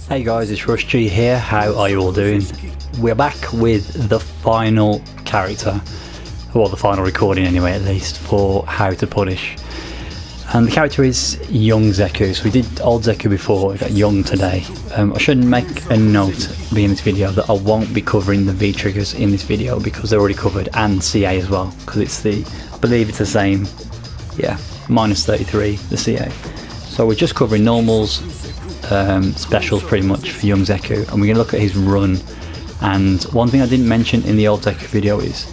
Hey guys, it's Rush G here. How are you all doing? We're back with the final character, well, the final recording anyway, at least, for How to Punish. And the character is young Zeku. So we did old Zeku before, we got young today. I should make a note being this video that I won't be covering the V triggers in this video because they're already covered, and CA as well, because it's I believe it's the same, yeah, minus 33, the CA. So we're just covering normals, specials pretty much for young Zeku, and we're going to look at his run. And one thing I didn't mention in the old Zeku video is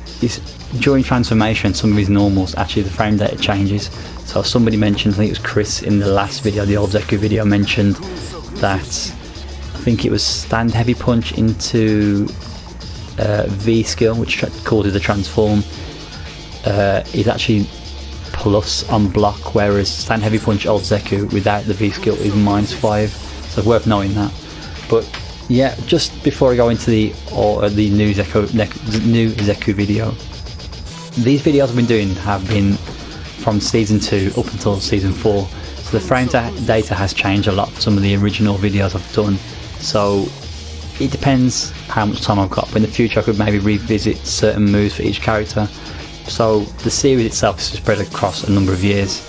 during transformation, some of his normals, actually the frame data changes. So somebody mentioned, I think it was Chris in the last video, the old Zeku video, mentioned that I think it was stand heavy punch into V skill, which causes the transform, is actually plus on block, whereas stand heavy punch old Zeku without the V skill is -5. So it's worth knowing that. But yeah, just before I go into the new Zeku video, these videos I've been doing have been from season 2 up until season 4. So the frame data has changed a lot for some of the original videos I've done. So it depends how much time I've got. But in the future I could maybe revisit certain moves for each character. So the series itself is spread across a number of years,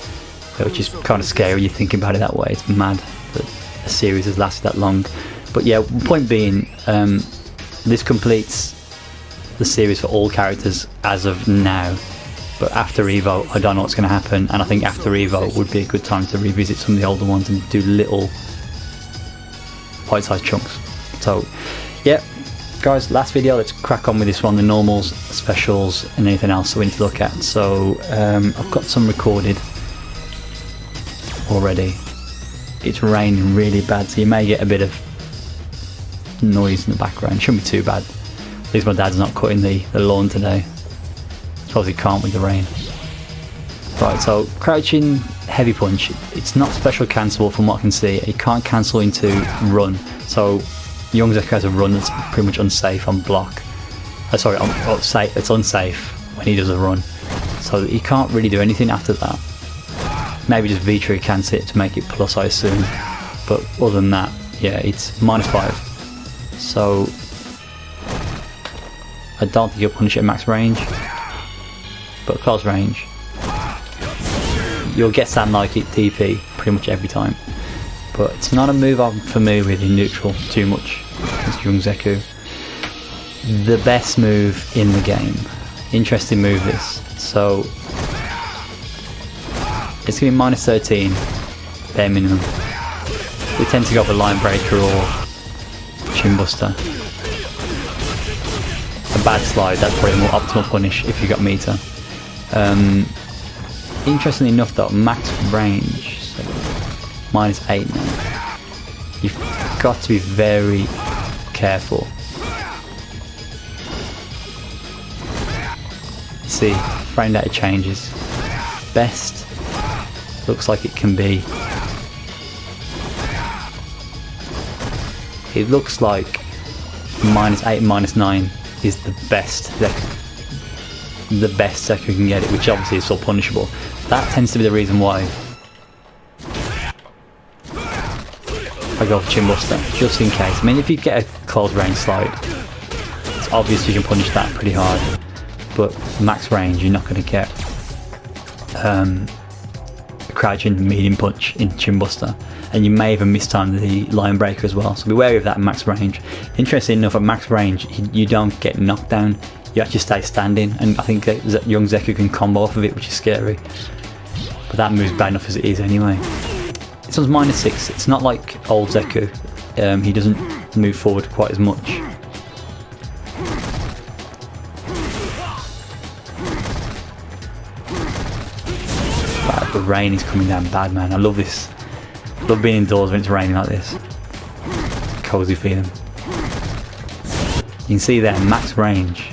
which is kind of scary when you think about it that way. It's mad that a series has lasted that long. But yeah, point being, this completes the series for all characters as of now. But after Evo, I don't know what's going to happen, and I think after Evo would be a good time to revisit some of the older ones and do little bite-sized chunks. So yeah, guys, last video, let's crack on with this one, the normals, specials, and anything else that we need to look at. So I've got some recorded already. It's raining really bad, so you may get a bit of noise in the background. Shouldn't be too bad. At least my dad's not cutting the lawn today. Suppose he can't with the rain. Right, so crouching heavy punch, it's not special cancelable from what I can see. It can't cancel into run. So young Zeku has a run that's pretty much unsafe on block. It's unsafe when he does a run. So he can't really do anything after that. Maybe just V trigger cancel it to make it plus, I assume. But other than that, yeah, it's -5. So I don't think you'll punish it at max range, but at close range you'll get stand like it DP pretty much every time. But it's not a move I'm familiar with in neutral too much. It's young Zeku. The best move in the game. Interesting move this. So it's going to be -13 bare minimum. We tend to go for line breaker or chin buster. A bad slide, that's probably more optimal punish if you got meter. Interestingly enough though, max range, so -8 now. You've got to be very careful. See, frame data changes. Best looks like it can be. It looks like -8, -9 is the best Zeku can get it, which obviously is still punishable. That tends to be the reason why I go for chin buster, just in case. I mean, if you get a close range slide, it's obvious you can punish that pretty hard, but max range you're not going to get a crouching medium punch in chin buster, and you may even mistime the line breaker as well, so be wary of that at max range. Interesting enough, at max range you don't get knocked down, you actually stay standing, and I think young Zeku can combo off of it, which is scary. But that move's bad enough as it is anyway. This one's -6, it's not like old Zeku, he doesn't move forward quite as much. Wow, the rain is coming down bad, man. I love this. Love being indoors when it's raining like this. Cozy feeling. You can see there, max range.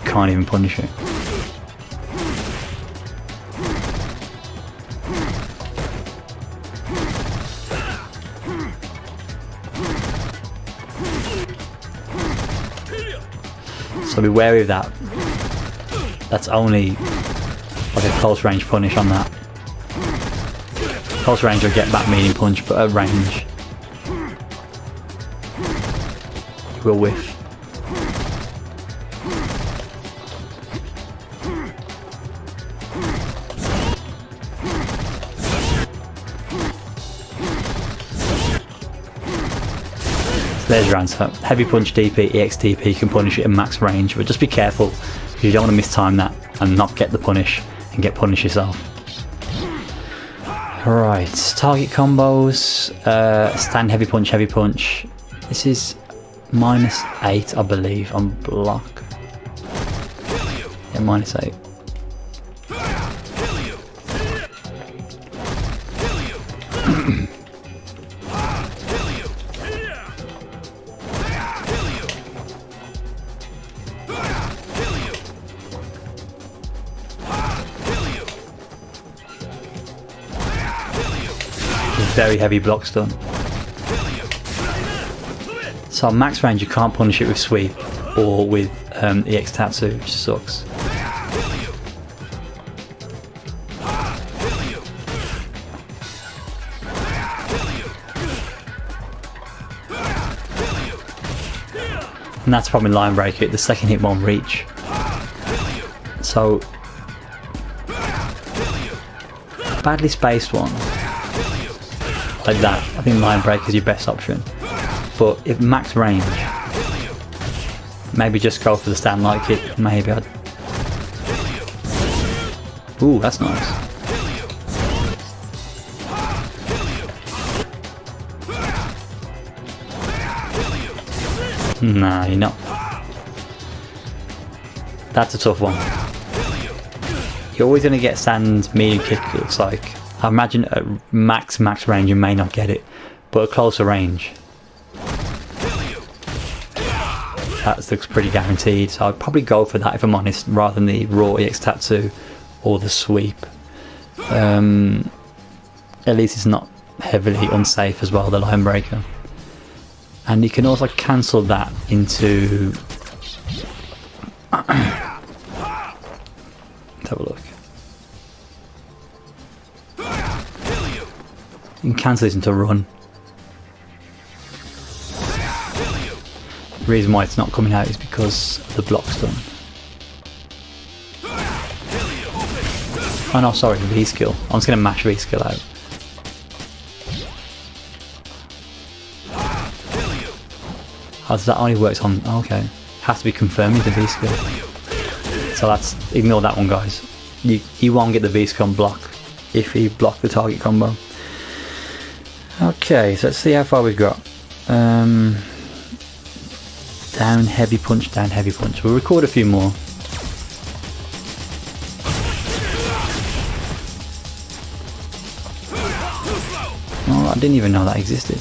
Can't even punish it. So be wary of that. That's only like a close range punish on that. Close range will get back medium punch, but at range you will whiff. There's your answer. Heavy punch DP, EXTP can punish it in max range, but just be careful because you don't want to mistime that and not get the punish and get punished yourself. Right, target combos, stand heavy punch, heavy punch. This is -8 I believe on block. Yeah, -8. Very heavy block stun. So max range you can't punish it with sweep or with EX Tatsu, which sucks. And that's probably line break. The second hit won't reach. So badly spaced one. Like that, I think line break is your best option. But if max range, maybe just go for the stand light kick. Maybe I'd. Ooh, that's nice. Nah, you're not. That's a tough one. You're always going to get stand medium kick, it looks like. I imagine at max range you may not get it, but at closer range that looks pretty guaranteed, so I'd probably go for that if I'm honest, rather than the raw EX Tatsu or the sweep. At least it's not heavily unsafe as well, the line breaker. And you can also cancel that into let's have a look. You can cancel this into a run. The reason why it's not coming out is because the block's done. Oh no, sorry, the V skill. I'm just going to mash V skill out. Oh, so that only works on. Oh, okay. Has to be confirmed with the V skill. So that's. Ignore that one, guys. You won't get the V skill on block if you block the target combo. Okay, so let's see how far we've got. Down heavy punch, down heavy punch. We'll record a few more. Oh, I didn't even know that existed.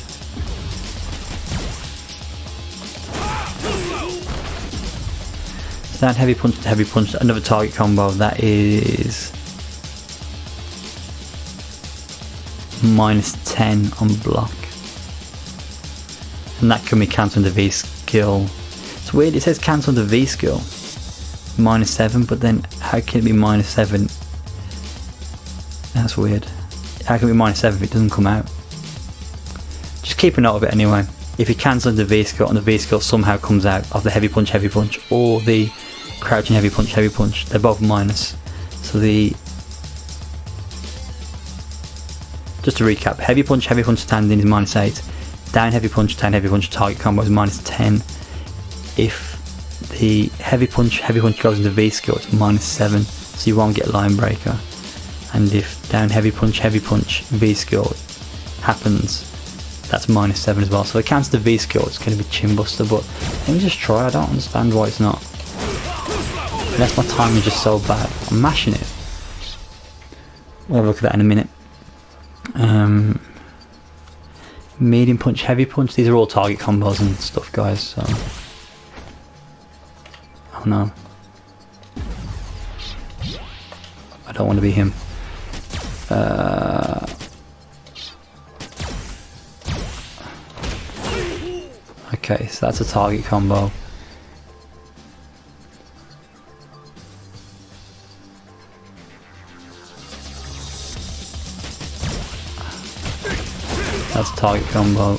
Down heavy punch, another target combo. That is -10 on block, and that can be cancelled the V skill. It's weird, it says cancel the V skill -7, but then how can it be -7? That's weird. How can it be -7 if it doesn't come out? Just keep a note of it anyway. If you cancel the V skill and the V skill somehow comes out of the heavy punch or the crouching heavy punch, they're both minus. So the just to recap, heavy punch standing is -8, down heavy punch target combo is -10. If the heavy punch goes into V skill, it's -7, so you won't get line breaker. And if down heavy punch V skill happens, that's -7 as well. So if I cancel the V skill, it's going to be chin buster, but let me just try. I don't understand why it's not. Unless my timing is just so bad. I'm mashing it. We'll have a look at that in a minute. Medium punch, heavy punch, these are all target combos and stuff, guys, so oh no, I don't want to be him. Okay, so that's a target combo. That's target combo.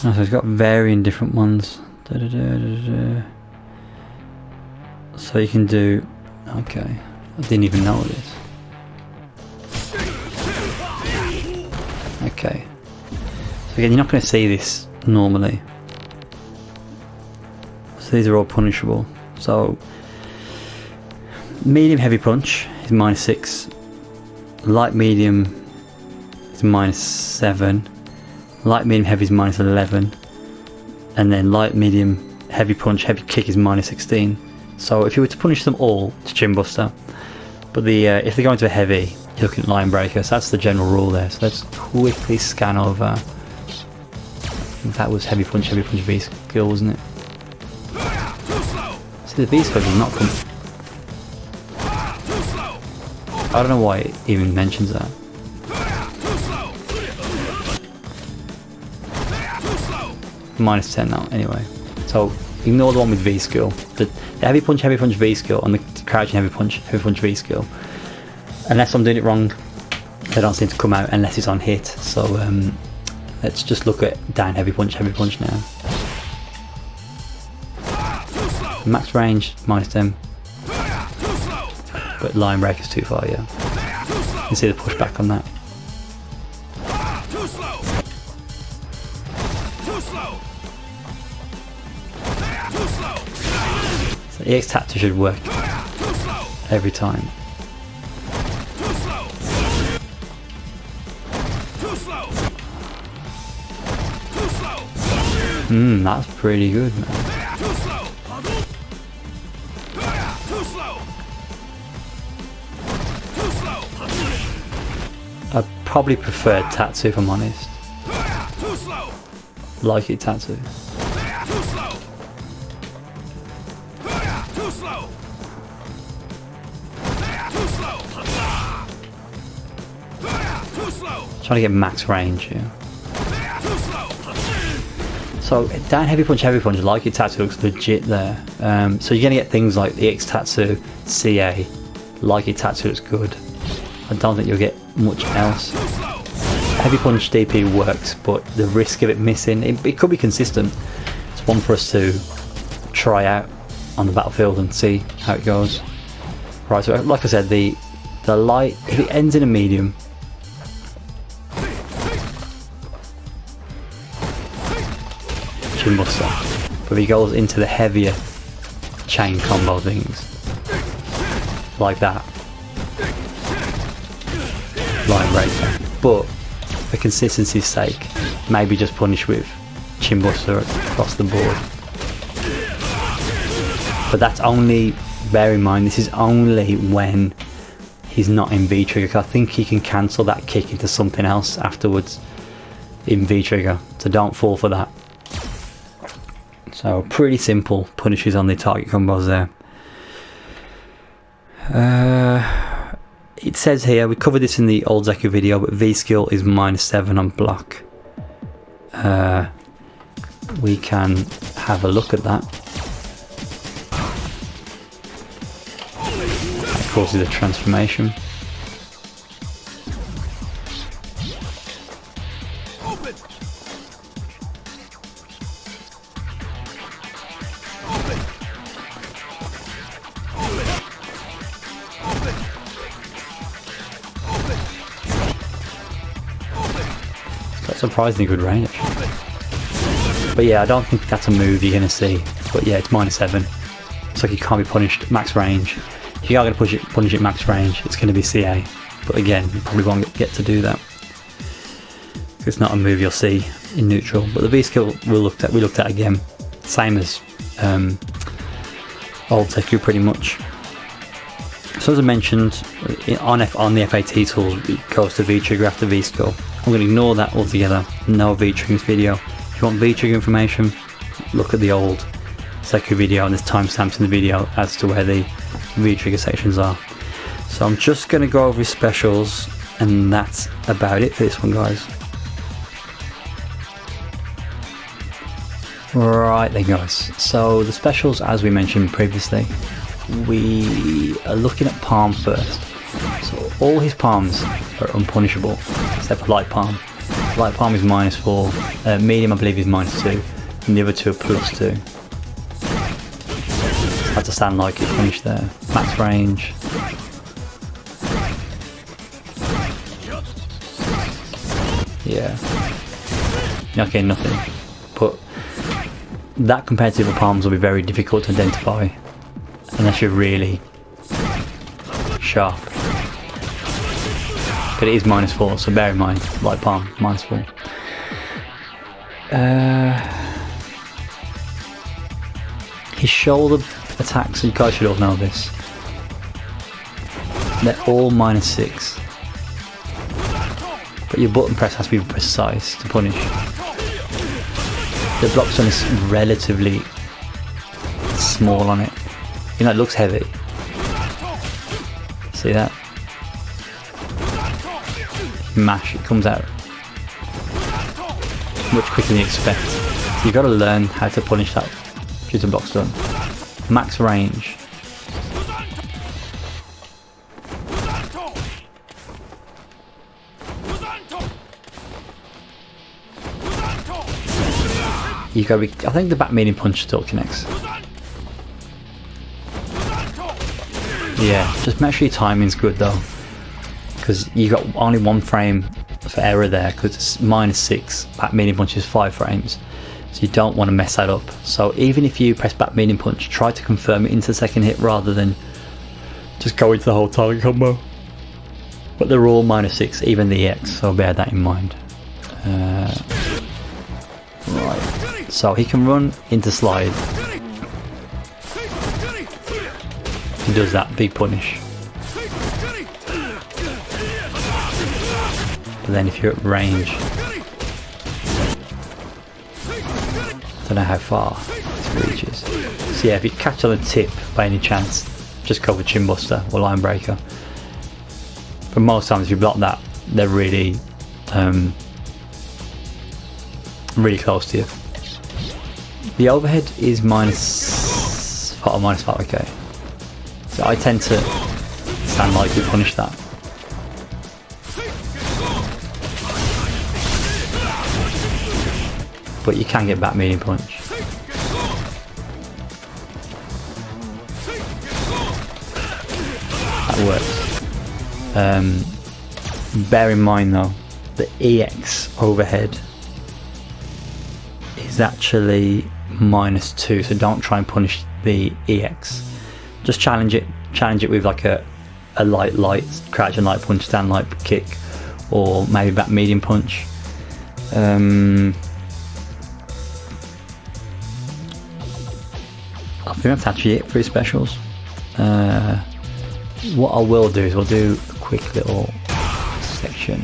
Oh, so it's got varying different ones. So you can do... Okay, I didn't even know this. Okay. So again, you're not going to see this normally. So these are all punishable. So medium heavy punch is -6. Light medium is -7. Light medium heavy is -11, and then light medium heavy punch heavy kick is -16. So if you were to punish them all, it's chin buster. But the if they go into a heavy, you're looking at line breaker. So that's the general rule there. So let's quickly scan over. That was heavy punch V skill, wasn't it? See, the V skill does not come. I don't know why it even mentions that. -10 now, anyway. So ignore the one with V skill. The heavy punch V skill, and the crouching heavy punch V skill. Unless I'm doing it wrong, they don't seem to come out unless it's on hit. So let's just look at down heavy punch now. Max range -10, but line break is too far. Yeah, you can see the pushback on that. So EX Tactor should work every time. That's pretty good, man. I probably prefer Tatsu if I'm honest. Like it Tatsu. Trying to get max range here. So down heavy punch, like it Tatsu looks legit there. So you're gonna get things like the EX Tatsu, CA, like it Tatsu looks good. I don't think you'll get much else. Heavy punch DP works, but the risk of it missing, it could be consistent. It's one for us to try out on the battlefield and see how it goes. Right, so like I said, the light, if it ends in a medium, chin buster. But if he goes into the heavier chain combo things, like that, line breaker. But for consistency's sake, maybe just punish with chin buster across the board. But that's only, bear in mind, this is only when he's not in V-trigger, because I think he can cancel that kick into something else afterwards in V-trigger, so don't fall for that. So pretty simple punishes on the target combos there. It says here, we covered this in the old Zeku video, but V skill is -7 on block. We can have a look at that. That causes a transformation. Surprisingly good range, actually. But yeah, I don't think that's a move you're going to see. But yeah, it's -7. It's like you can't be punished max range. If you are going to punish it max range, it's going to be CA. But again, you probably won't get to do that. It's not a move you'll see in neutral. But the V skill we looked at again. Same as old Zeku pretty much. So as I mentioned, on the FAT tool, it goes to V-trigger after V skill. I'm going to ignore that altogether. No V-trigger in this video. If you want V-trigger information, look at the old Zeku video, and there's timestamps in the video as to where the V-trigger sections are. So I'm just going to go over his specials, and that's about it for this one, guys. Right then, guys, so the specials, as we mentioned previously, we are looking at palm first. So all his palms are unpunishable except for light palm. Light palm is -4, medium I believe is -2, and the other two are +2. Had to stand like it punished there. Max range. Yeah. Okay, nothing. But that compared to the palms will be very difficult to identify unless you're really sharp. But it is -4, so bear in mind, light palm, -4. His shoulder attacks, you guys should all know this. They're all -6. But your button press has to be precise to punish. The block stun is relatively small on it. You know, it looks heavy. See that? Mash, it comes out much quicker than you expect. So you've got to learn how to punish that due to block stun. Max range. You gotta be. I think the back medium punch still connects. Yeah, just make sure your timing's good though, because you got only 1 frame for error there, because it's -6. Back medium punch is 5 frames, so you don't want to mess that up. So even if you press back medium punch, try to confirm it into the second hit rather than just go into the whole target combo. But they're all -6, even the EX, so bear that in mind. Right, so he can run into slide. He does that, big punish. But then if you're at range, don't know how far it reaches. So yeah, if you catch on the tip by any chance, just go for Chin Buster or Line Breaker. But most times if you block that, they're really really close to you. The overhead is -5, okay. So I tend to stand like we punish that. But you can get back medium punch. That works. Bear in mind though, the EX overhead is actually -2, so don't try and punish the EX. Just challenge it with like a light crouch and light punch, stand light kick, or maybe back medium punch. I think that's actually it for his specials. What I will do is we'll do a quick little section.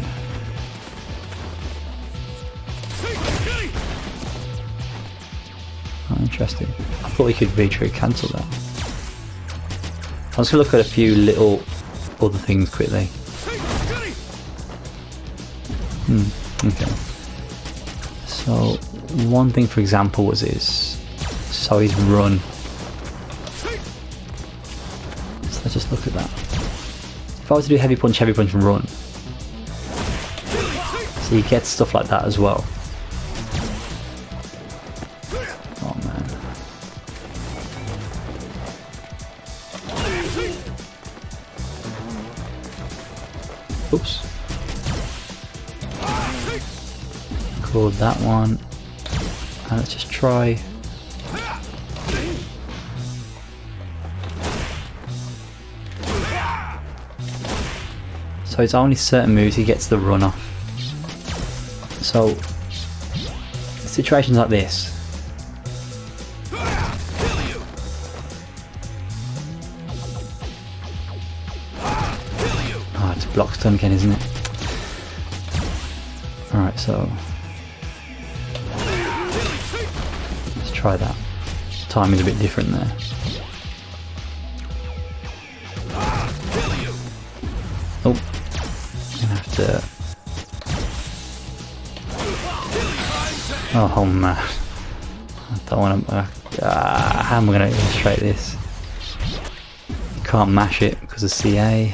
Oh, interesting. I thought we could V-trigger cancel that. I'm just going to look at a few little other things quickly. Okay. So one thing, for example, was his run. So let's just look at that. If I was to do heavy punch, and run, so you get stuff like that as well. Oh man. Oops. Called that one. And let's just try. So it's only certain moves he gets the run off. So situations like this. Oh, it's block stun again, isn't it? Alright, so let's try that. Timing's a bit different there. Oh, I'm gonna have to. Oh man, I don't want to. How am I going to illustrate this? Can't mash it because of CA.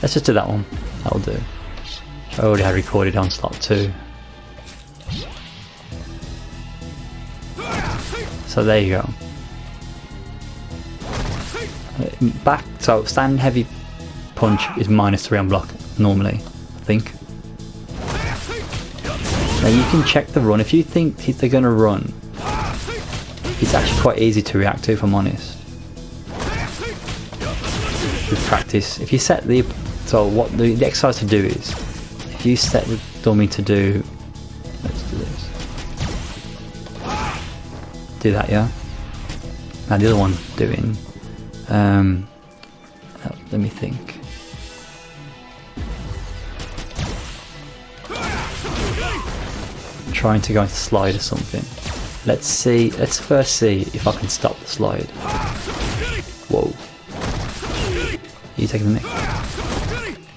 Let's just do that one. That'll do. I already had recorded on slot 2. So there you go. Back. So stand heavy punch is -3 on block normally, I think. Now you can check the run. If you think they're going to run, it's actually quite easy to react to, if I'm honest. With practice. If you set the... So what the exercise to do is, if you set the dummy to do... Let's do this. Do that, yeah? Now the other one doing... let me think. Trying to go into slide or something. Let's first see if I can stop the slide. Whoa. Are you taking the nick?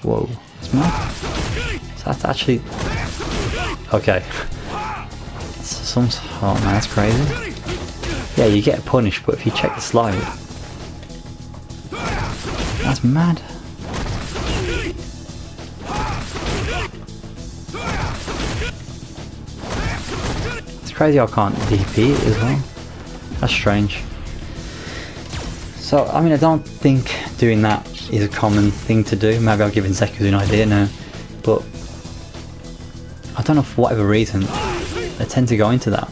Whoa. That's mad. So that's actually... Okay. Oh man, that's crazy. Yeah, you get punished, but if you check the slide... That's mad. Crazy I can't DP it as well. That's strange. So I mean, I don't think doing that is a common thing to do. Maybe I've given Zeku an idea now, but I don't know, for whatever reason they tend to go into that.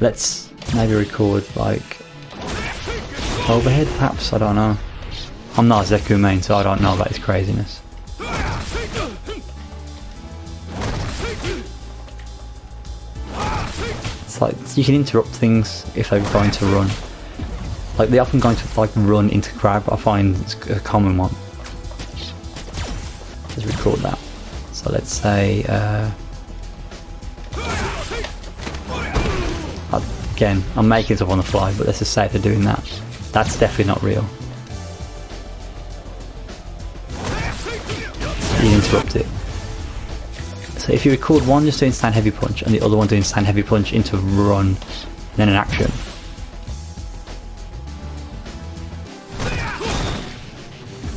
Let's maybe record like overhead perhaps, I don't know. I'm not a Zeku main, so I don't know about his craziness. It's like you can interrupt things if they're going to run. Like they often going to like run into grab. I find it's a common one. Let's record that. So let's say again, I'm making it up on the fly, but let's just say if they're doing that. That's definitely not real. You interrupt it. So if you record one just doing stand heavy punch and the other one doing stand heavy punch into run and then an action.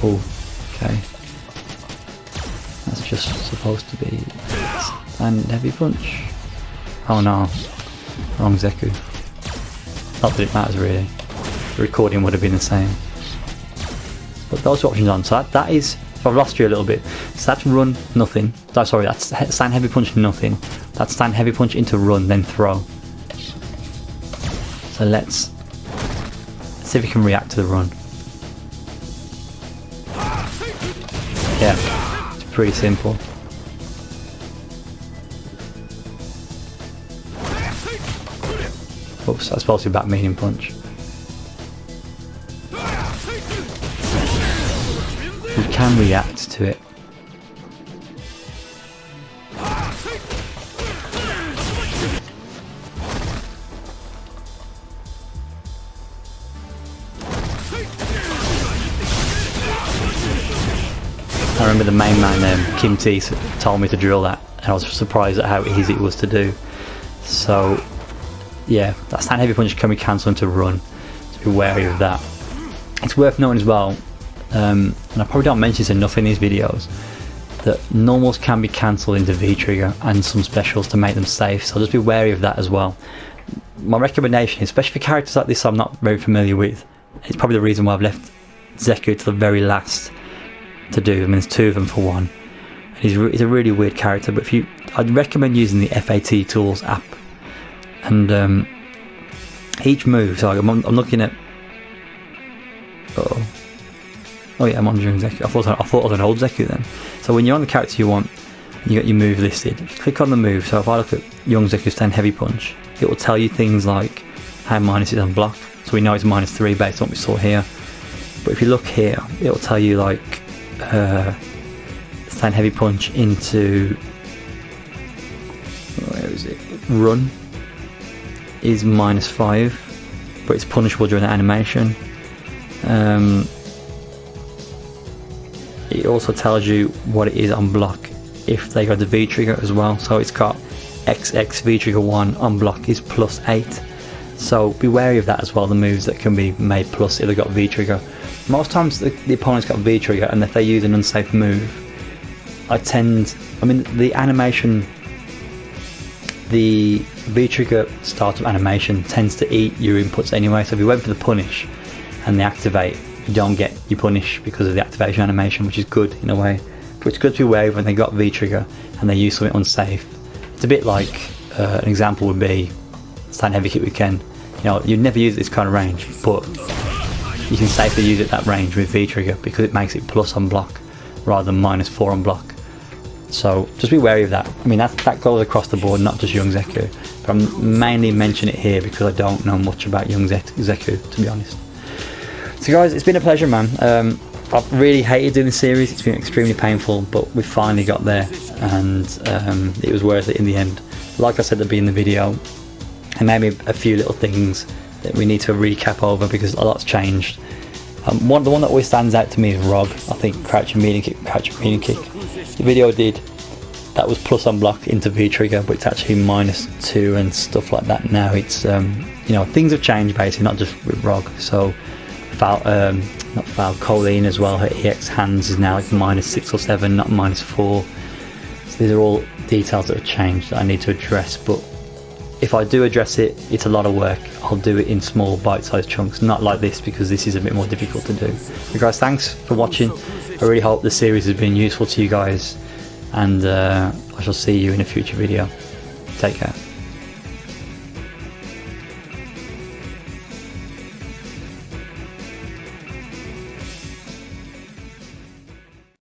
Oh, okay. That's just supposed to be stand heavy punch. Oh no, wrong Zeku. Not that it matters really. The recording would have been the same. But those are options on. So that is... I've lost you a little bit. So that's run, nothing. Oh, sorry, that's stand heavy punch, nothing. That's stand heavy punch into run, then throw. So let's see if we can react to the run. Yeah, it's pretty simple. Oops, that's supposed to be back medium punch. We can react to it. I remember the main man, Kim T, told me to drill that, and I was surprised at how easy it was to do. So, yeah, that stand heavy punch can be cancelled into run, so be wary of that. It's worth noting as well, and I probably don't mention this enough in these videos, that normals can be cancelled into V-trigger and some specials to make them safe, so just be wary of that as well. My recommendation, especially for characters like this I'm not very familiar with, it's probably the reason why I've left Zeku to the very last to do. I mean, there's two of them for one. And he's a really weird character, but I'd recommend using the FAT Tools app. And each move, so I'm looking at... Oh yeah, I'm on during Zeku. I thought I was an old Zeku then. So when you're on the character you want, you got your move listed. If you click on the move, so if I look at young Zeku stand heavy punch, it will tell you things like how minus it is on block. So we know it's -3 based on what we saw here. But if you look here, it will tell you like stand heavy punch into is it? Run is -5, but it's punishable during the animation. It also tells you what it is on block if they got the V trigger as well. So it's got XX V trigger 1 on block is +8. So be wary of that as well, the moves that can be made plus if they got V trigger. Most times the opponent's got V trigger, and if they use an unsafe move, the animation, the V trigger startup animation tends to eat your inputs anyway. So if you went for the punish and they activate, you don't get your punish because of the activation animation, which is good in a way. But it's good to be wary when they got V trigger and they use something unsafe. It's a bit like an example would be stand heavy kick with Ken. You know, you'd never use this kind of range, but you can safely use it that range with V trigger because it makes it plus on block rather than -4 on block. So just be wary of that. I mean, that goes across the board, not just young Zeku. But I'm mainly mentioning it here because I don't know much about young Zeku, to be honest. So guys, it's been a pleasure, man. I've really hated doing this series. It's been extremely painful, but we finally got there, and it was worth it in the end. Like I said at the beginning of the video, and maybe a few little things that we need to recap over because a lot's changed. The one that always stands out to me is Rob. I think crouching medium kick, crouching medium kick. The video I did, that was plus on block into V trigger, but it's actually -2 and stuff like that now. It's you know, things have changed basically, not just with Rob. So Colleen as well, her EX hands is now like -6 or 7, not -4. So these are all details that have changed that I need to address, but if I do address it, it's a lot of work. I'll do it in small bite-sized chunks, not like this because this is a bit more difficult to do. So guys, thanks for watching. I really hope the series has been useful to you guys, and I shall see you in a future video. Take care.